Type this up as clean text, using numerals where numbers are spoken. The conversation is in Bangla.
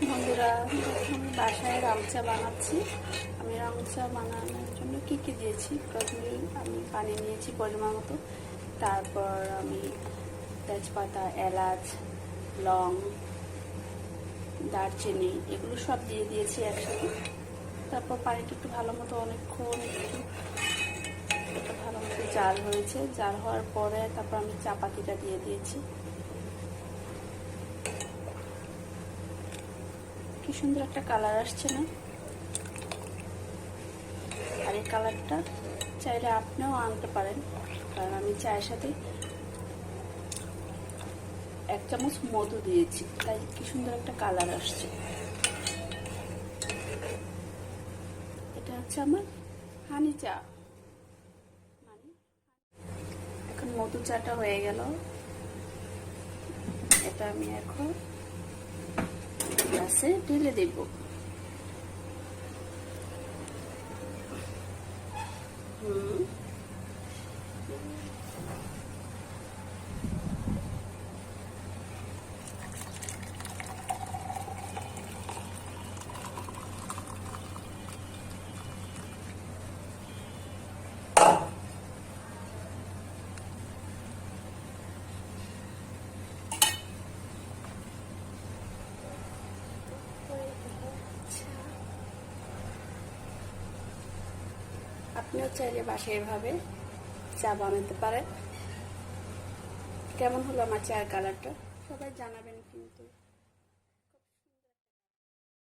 বন্ধুরা, আমি বাসায় রং চা বানাচ্ছি। আমি রং চা বানানোর জন্য কী কী দিয়েছি, প্রথমে আমি পানি নিয়েছি পরিমাণ মতো। তারপর আমি তেজপাতা, এলাচ, লং, দারচিনি এগুলো সব দিয়ে দিয়েছি একসাথে। তারপর পানিটা একটু ভালো মতো অনেকক্ষণ একটু ভালো মতো জাল হয়েছে। জাল হওয়ার পরে তারপর আমি চা পাতিটা দিয়ে দিয়েছি। কি সুন্দর একটা কালার আসছে না? আর এই কালারটা চাইলে আপনিও আনতে পারেন, কারণ আমি চায়ের সাথে 1 চামচ মধু দিয়েছি, তাই কি সুন্দর একটা কালার আসছে। এটা হচ্ছে আমার হানি চা। এখন মধু চাটা হয়ে গেল। এটা আমি এখন গ্লাসে ঢেলে দেব। আপনিও চাইলে বাসায় এভাবে চা বানাতে পারেন। কেমন হলো আমার চায়ের কালারটা সবাই জানাবেন কিন্তু।